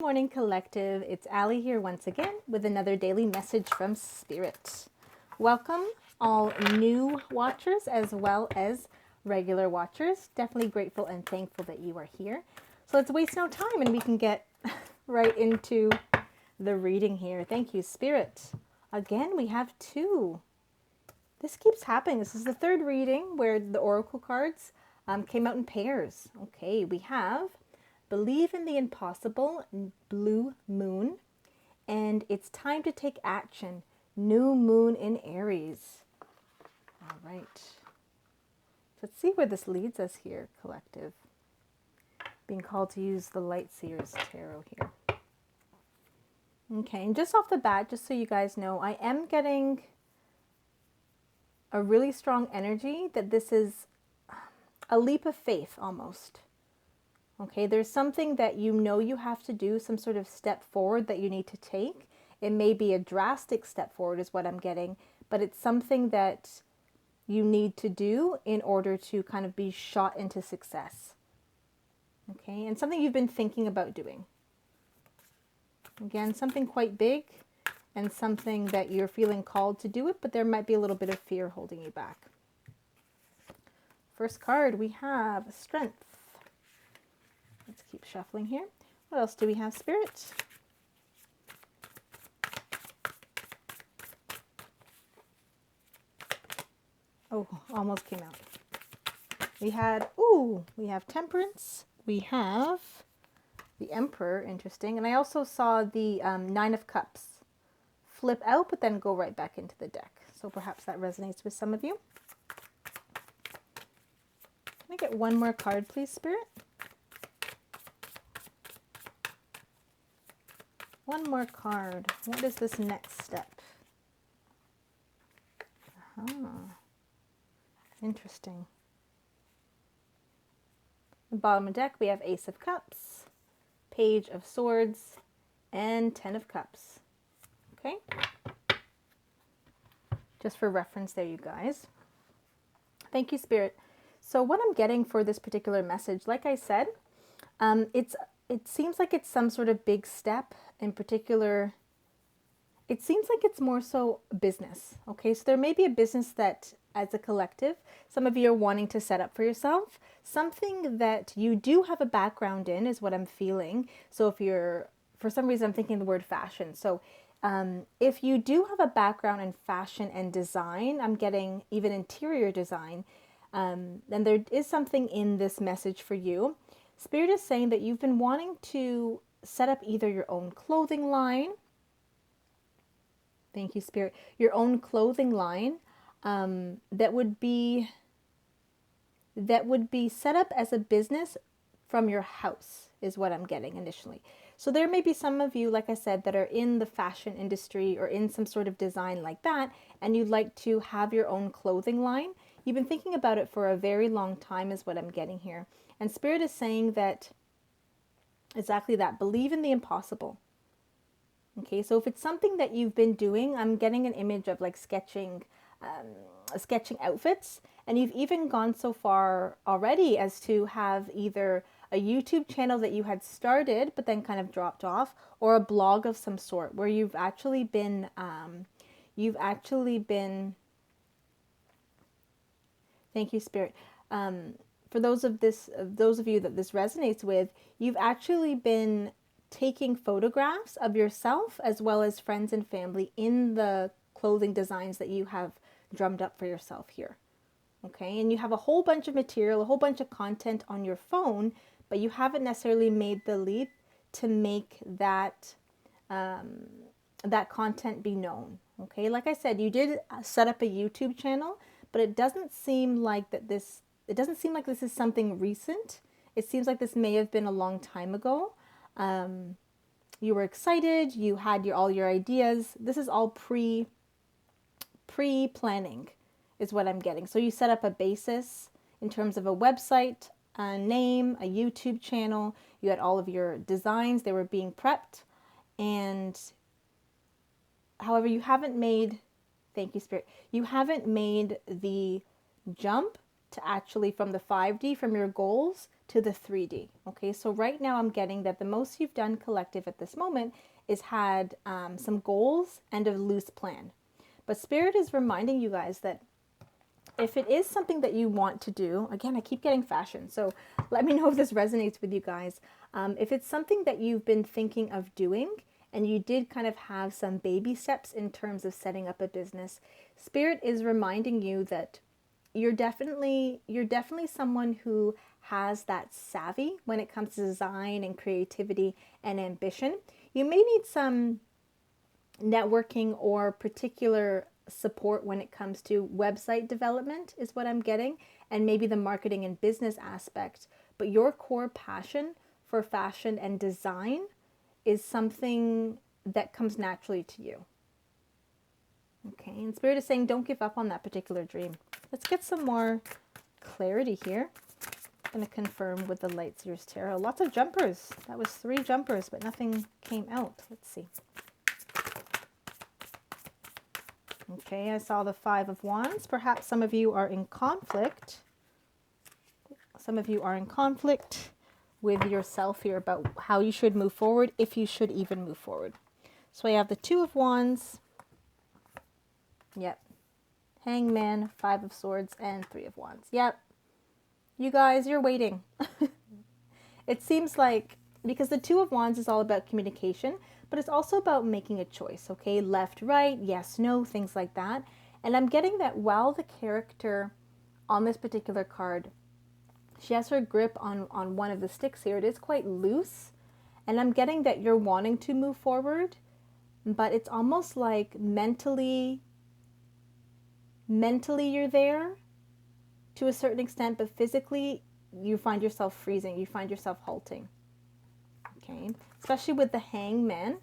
Morning collective, it's Ali here once again with another daily message from Spirit. Welcome all new watchers as well as regular watchers. Definitely grateful and thankful that you are here. So let's waste no time and we can get right into the reading here. Thank you, Spirit. Again, we have two. This keeps happening. This is the third reading where the oracle cards came out in pairs. Okay, we have Believe in the Impossible, Blue Moon, and It's Time to Take Action, New Moon in Aries. All right. Let's see where this leads us here, collective. Being called to use the Light Seers Tarot here. Okay, and just off the bat, just so you guys know, I am getting a really strong energy that this is a leap of faith almost. Okay, there's something that you know you have to do, some sort of step forward that you need to take. It may be a drastic step forward is what I'm getting, but it's something that you need to do in order to kind of be shot into success. Okay, and something you've been thinking about doing. Again, something quite big and something that you're feeling called to do it, but there might be a little bit of fear holding you back. First card, we have Strength. Let's keep shuffling here. What else do we have, Spirit? Oh, almost came out. We have Temperance. We have the Emperor, interesting. And I also saw the Nine of Cups flip out, but then go right back into the deck. So perhaps that resonates with some of you. Can I get one more card, please, Spirit? One more card. What is this next step? Interesting. The bottom of the deck, we have Ace of Cups, Page of Swords, and Ten of Cups. Okay? Just for reference there, you guys. Thank you, Spirit. So what I'm getting for this particular message, like I said, it seems like it's some sort of big step. In particular, it seems like it's more so business. Okay, so there may be a business that, as a collective, some of you are wanting to set up for yourself. Something that you do have a background in is what I'm feeling. So if you're, for some reason, I'm thinking the word fashion. So if you do have a background in fashion and design, I'm getting even interior design, then there is something in this message for you. Spirit is saying that you've been wanting to set up either your own clothing line. Thank you, Spirit. Your own clothing line that would be set up as a business from your house is what I'm getting initially. So there may be some of you, like I said, that are in the fashion industry or in some sort of design like that, and you'd like to have your own clothing line. You've been thinking about it for a very long time is what I'm getting here. And Spirit is saying that exactly that. Believe in the impossible. Okay, so if it's something that you've been doing, I'm getting an image of like sketching outfits, and you've even gone so far already as to have either a YouTube channel that you had started but then kind of dropped off, or a blog of some sort where you've actually been thank you, Spirit. For those of you that this resonates with, you've actually been taking photographs of yourself as well as friends and family in the clothing designs that you have drummed up for yourself here. Okay, and you have a whole bunch of material, a whole bunch of content on your phone, but you haven't necessarily made the leap to make that that content be known. Okay, like I said, you did set up a YouTube channel, but it doesn't seem like this is something recent. It seems like this may have been a long time ago. You were excited, you had all your ideas. This is all pre-planning is what I'm getting. So you set up a basis in terms of a website, a name, a YouTube channel. You had all of your designs, they were being prepped. And however, you haven't made, thank you, Spirit, you haven't made the jump to actually from the 5D, from your goals to the 3D. Okay, so right now I'm getting that the most you've done collective at this moment is had some goals and a loose plan. But Spirit is reminding you guys that if it is something that you want to do, again, I keep getting fashion, so let me know if this resonates with you guys. If it's something that you've been thinking of doing and you did kind of have some baby steps in terms of setting up a business, Spirit is reminding you that you're definitely someone who has that savvy when it comes to design and creativity and ambition. You may need some networking or particular support when it comes to website development is what I'm getting, and maybe the marketing and business aspect. But your core passion for fashion and design is something that comes naturally to you. Okay, and Spirit is saying don't give up on that particular dream. Let's get some more clarity here. I'm going to confirm with the Light Seers Tarot. Lots of jumpers. That was 3 jumpers, but nothing came out. Let's see. Okay, I saw the 5 of Wands. Perhaps some of you are in conflict. Some of you are in conflict with yourself here about how you should move forward, if you should even move forward. So I have the 2 of Wands. Yep. Hangman, 5 of Swords, and 3 of Wands. Yep. You guys, you're waiting. It seems like, because the 2 of Wands is all about communication, but it's also about making a choice, okay? Left, right, yes, no, things like that. And I'm getting that while the character on this particular card, she has her grip on one of the sticks here, it is quite loose. And I'm getting that you're wanting to move forward, but it's almost like mentally you're there to a certain extent, but physically you find yourself freezing, you find yourself halting. Okay, especially with the Hanged Man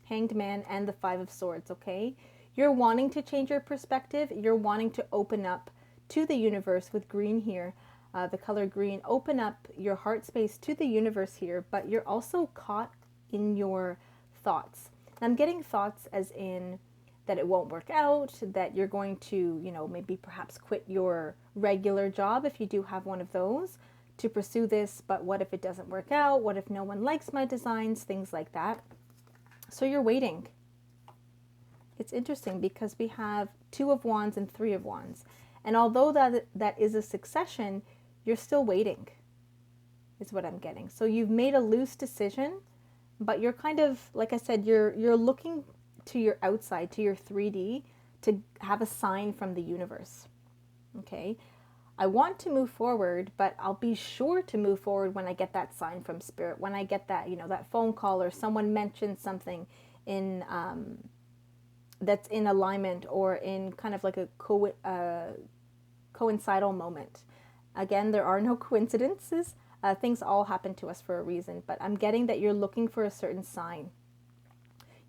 and the 5 of Swords, okay? You're wanting to change your perspective, you're wanting to open up to the universe with green here, the color green, open up your heart space to the universe here, but you're also caught in your thoughts. I'm getting thoughts as in that it won't work out, that you're going to, you know, maybe perhaps quit your regular job if you do have one of those to pursue this, but what if it doesn't work out? What if no one likes my designs? Things like that. So you're waiting. It's interesting because we have 2 of Wands and 3 of Wands. And although that is a succession, you're still waiting, is what I'm getting. So you've made a loose decision, but you're kind of, like I said, you're looking to your outside, to your 3D, to have a sign from the universe. Okay? I want to move forward, but I'll be sure to move forward when I get that sign from Spirit, when I get that, you know, that phone call or someone mentions something in that's in alignment or in kind of like a coincidental moment. Again, there are no coincidences. Things all happen to us for a reason, but I'm getting that you're looking for a certain sign.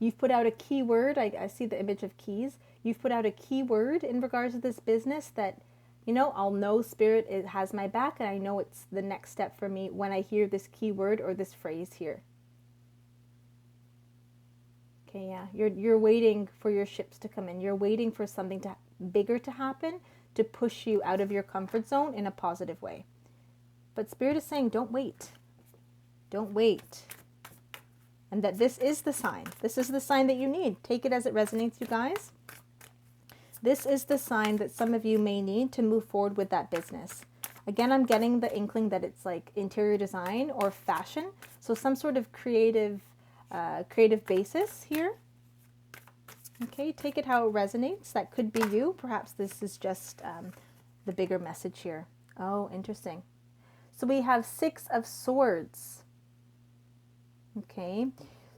You've put out a keyword. I see the image of keys. You've put out a keyword in regards to this business that, you know, I'll know Spirit has my back, and I know it's the next step for me when I hear this keyword or this phrase here. Okay, yeah, you're waiting for your ships to come in. You're waiting for something bigger to happen to push you out of your comfort zone in a positive way. But Spirit is saying, don't wait. Don't wait. And that this is the sign. This is the sign that you need. Take it as it resonates, you guys. This is the sign that some of you may need to move forward with that business. Again, I'm getting the inkling that it's like interior design or fashion. So some sort of creative basis here. Okay, take it how it resonates. That could be you. Perhaps this is just the bigger message here. Oh, interesting. So we have 6 of Swords. Okay,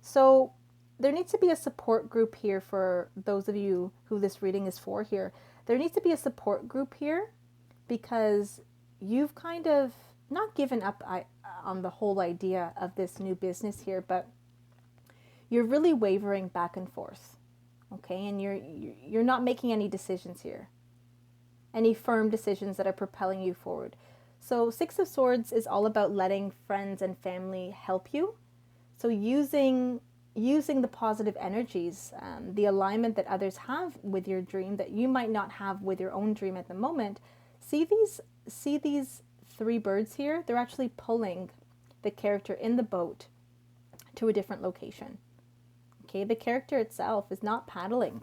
so there needs to be a support group here for those of you who this reading is for here. There needs to be a support group here because you've kind of not given up on the whole idea of this new business here, but you're really wavering back and forth. Okay, and you're not making any decisions here. Any firm decisions that are propelling you forward. So 6 of Swords is all about letting friends and family help you. So using the positive energies, the alignment that others have with your dream that you might not have with your own dream at the moment. See these three birds here, they're actually pulling the character in the boat to a different location. Okay, the character itself is not paddling.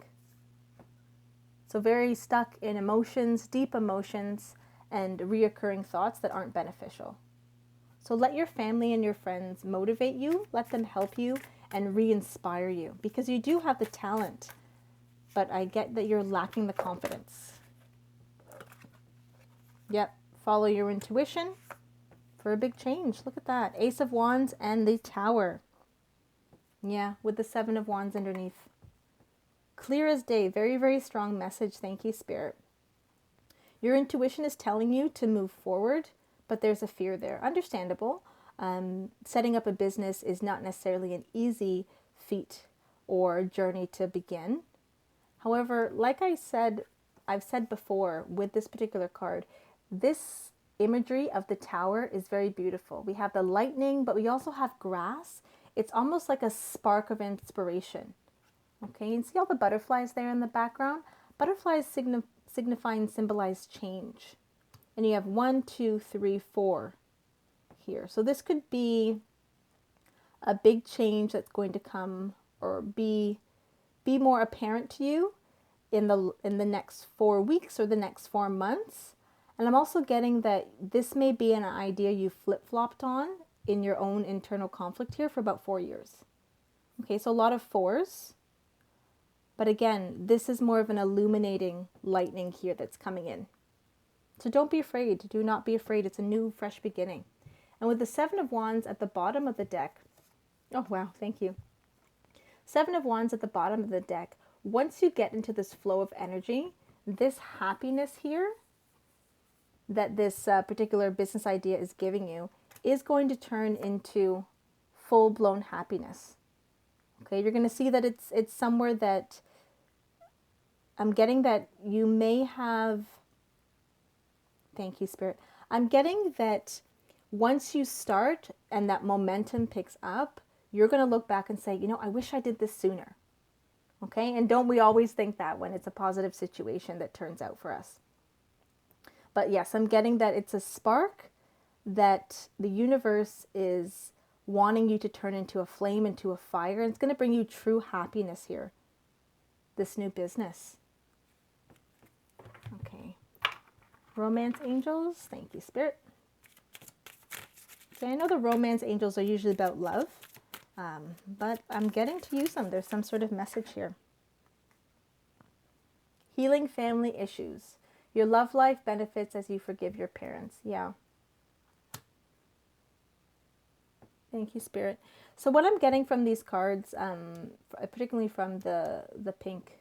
So very stuck in emotions, deep emotions, and reoccurring thoughts that aren't beneficial. So let your family and your friends motivate you, let them help you and re-inspire you, because you do have the talent, but I get that you're lacking the confidence. Yep, follow your intuition for a big change. Look at that. Ace of Wands and the Tower. Yeah, with the Seven of Wands underneath. Clear as day. Very, very strong message. Thank you, Spirit. Your intuition is telling you to move forward, but there's a fear there. Understandable. Setting up a business is not necessarily an easy feat or journey to begin. However, like I've said before with this particular card, this imagery of the tower is very beautiful. We have the lightning, but we also have grass. It's almost like a spark of inspiration. Okay, and see all the butterflies there in the background? Butterflies signifying symbolize change. And you have 1, 2, 3, 4 here. So this could be a big change that's going to come or be more apparent to you in the next 4 weeks or the next 4 months. And I'm also getting that this may be an idea you flip-flopped on in your own internal conflict here for about 4 years. Okay, so a lot of 4s. But again, this is more of an illuminating lightning here that's coming in. So don't be afraid. Do not be afraid. It's a new, fresh beginning. And with the Seven of Wands at the bottom of the deck, oh wow, thank you. Seven of Wands at the bottom of the deck, once you get into this flow of energy, this happiness here that this particular business idea is giving you is going to turn into full-blown happiness. Okay, you're going to see that it's somewhere that I'm getting that you may have, thank you, Spirit. I'm getting that once you start and that momentum picks up, you're going to look back and say, you know, I wish I did this sooner. Okay, and don't we always think that when it's a positive situation that turns out for us? But yes, I'm getting that it's a spark that the universe is wanting you to turn into a flame, into a fire. And it's going to bring you true happiness here, this new business. Okay. Romance angels. Thank you, Spirit. Okay, I know the romance angels are usually about love, but I'm getting to use them. There's some sort of message here. Healing family issues. Your love life benefits as you forgive your parents. Yeah. Thank you, Spirit. So what I'm getting from these cards, particularly from the pink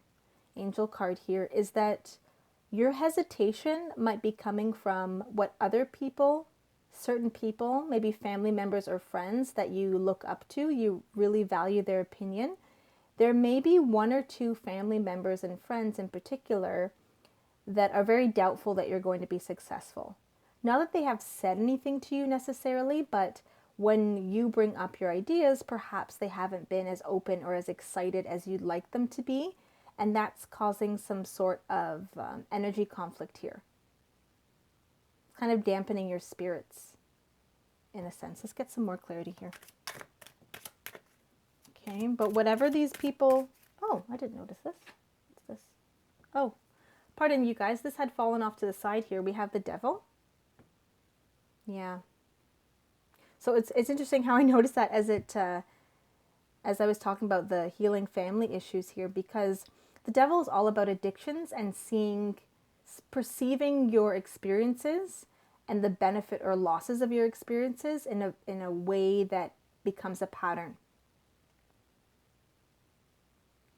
angel card here, is that your hesitation might be coming from what other people, certain people, maybe family members or friends that you look up to, you really value their opinion. There may be 1 or 2 family members and friends in particular that are very doubtful that you're going to be successful. Not that they have said anything to you necessarily, but when you bring up your ideas, perhaps they haven't been as open or as excited as you'd like them to be. And that's causing some sort of energy conflict here. Kind of dampening your spirits, in a sense. Let's get some more clarity here. Okay, but whatever these people... Oh, I didn't notice this. What's this? Oh, pardon you guys. This had fallen off to the side here. We have the devil. Yeah. So it's interesting how I noticed that as I was talking about the healing family issues here, because the devil is all about addictions and perceiving your experiences and the benefit or losses of your experiences in a way that becomes a pattern.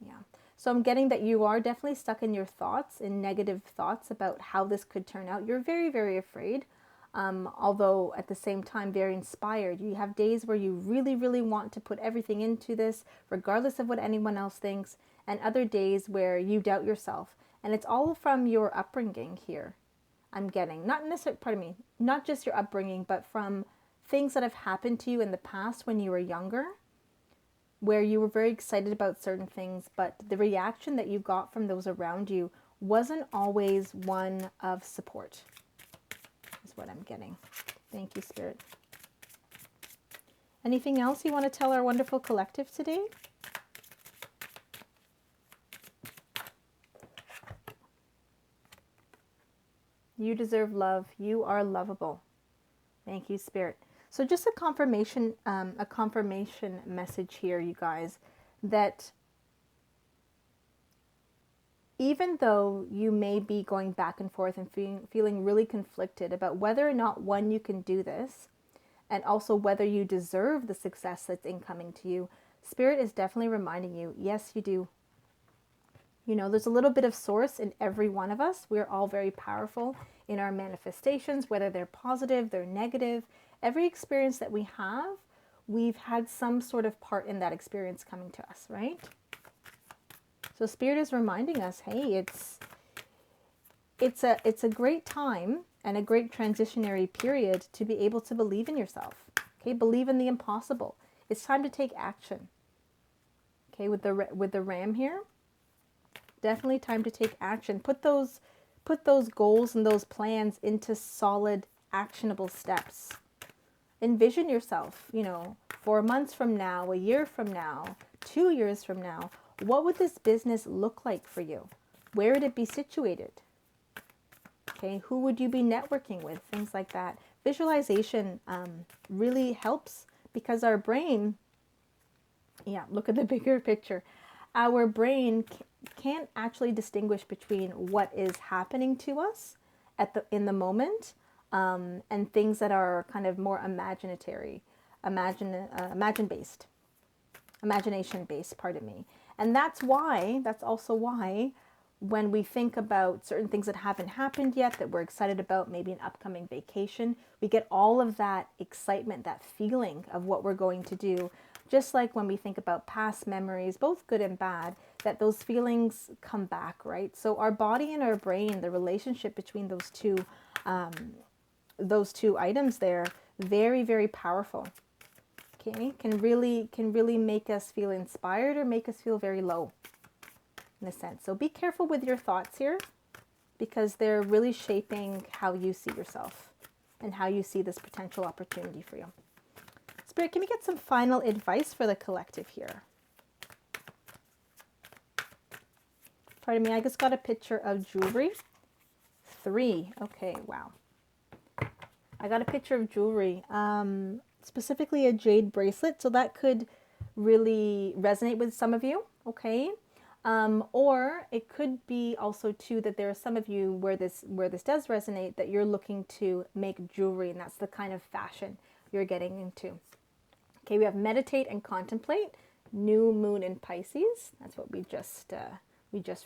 Yeah. So I'm getting that you are definitely stuck in your thoughts, in negative thoughts about how this could turn out. You're very, very afraid, although at the same time very inspired. You have days where you really, really want to put everything into this, regardless of what anyone else thinks, and other days where you doubt yourself. And it's all from your upbringing here. I'm getting, not necessarily, pardon me, not just your upbringing, but from things that have happened to you in the past when you were younger, where you were very excited about certain things, but the reaction that you got from those around you wasn't always one of support. That's what I'm getting. Thank you, Spirit. Anything else you want to tell our wonderful collective today? You deserve love. You are lovable. Thank you, Spirit. So just a confirmation message here, you guys, that even though you may be going back and forth and feeling really conflicted about whether or not, one, you can do this, and also whether you deserve the success that's incoming to you, Spirit is definitely reminding you, yes, you do. You know, there's a little bit of source in every one of us. We're all very powerful in our manifestations, whether they're positive, they're negative. Every experience that we have, we've had some sort of part in that experience coming to us, right? So Spirit is reminding us, hey, it's a great time and a great transitionary period to be able to believe in yourself. Okay, believe in the impossible. It's time to take action. Okay, with the ram here, definitely time to take action. Put those goals and those plans into solid, actionable steps. Envision yourself, 4 months from now, a year from now, 2 years from now. What would this business look like for you? Where would it be situated? Okay, who would you be networking with? Things like that. Visualization really helps because our brain, look at the bigger picture. Our brain can't actually distinguish between what is happening to us in the moment and things that are kind of more imagination-based, pardon me. And that's also why when we think about certain things that haven't happened yet, that we're excited about, maybe an upcoming vacation, we get all of that excitement, that feeling of what we're going to do. Just like when we think about past memories, both good and bad, that those feelings come back, right? So our body and our brain, the relationship between those two items there, very, very powerful. Okay, can really make us feel inspired or make us feel very low in a sense. So be careful with your thoughts here because they're really shaping how you see yourself and how you see this potential opportunity for you. Spirit, can we get some final advice for the collective here? Pardon me, I just got a picture of jewelry. 3. Okay, wow. I got a picture of jewelry. Specifically a jade bracelet, so that could really resonate with some of you, okay? Or it could be also too that there are some of you where this does resonate, that you're looking to make jewelry, and that's the kind of fashion you're getting into. Okay, we have meditate and contemplate, new moon in Pisces. That's what we just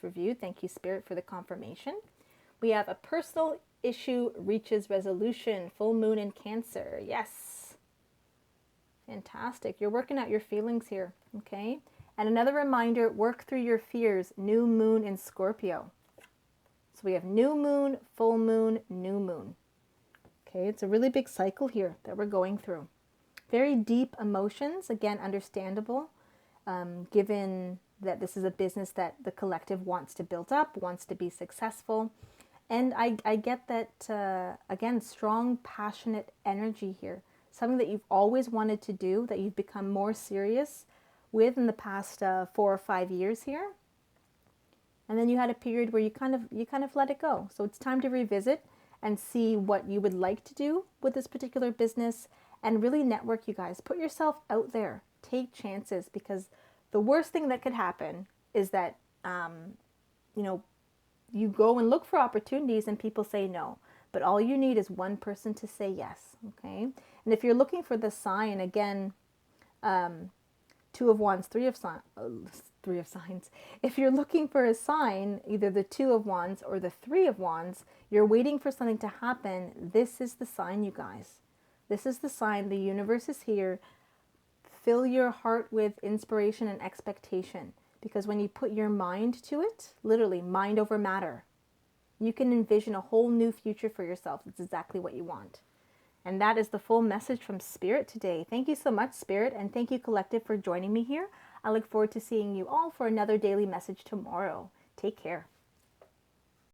reviewed. Thank you, Spirit, for the confirmation. We have a personal issue reaches resolution, full moon in Cancer. Yes. Fantastic. You're working out your feelings here, okay? And another reminder, work through your fears, new moon in Scorpio. So we have new moon, full moon, new moon. Okay, it's a really big cycle here that we're going through. Very deep emotions, again, understandable, given that this is a business that the collective wants to build up, wants to be successful. And I get that, again, strong, passionate energy here. Something that you've always wanted to do, that you've become more serious with in the past 4 or 5 years here. And then you had a period where you kind of let it go. So it's time to revisit and see what you would like to do with this particular business and really network, you guys. Put yourself out there. Take chances, because the worst thing that could happen is that, you go and look for opportunities and people say no. But all you need is one person to say yes, okay? And if you're looking for the sign, again, 2 of Wands, 3 of Signs. If you're looking for a sign, either the 2 of Wands or the 3 of Wands, you're waiting for something to happen. This is the sign, you guys. This is the sign. The universe is here. Fill your heart with inspiration and expectation, because when you put your mind to it, literally mind over matter, you can envision a whole new future for yourself. It's exactly what you want. And that is the full message from Spirit today. Thank you so much, Spirit, and thank you, Collective, for joining me here. I look forward to seeing you all for another daily message tomorrow. Take care.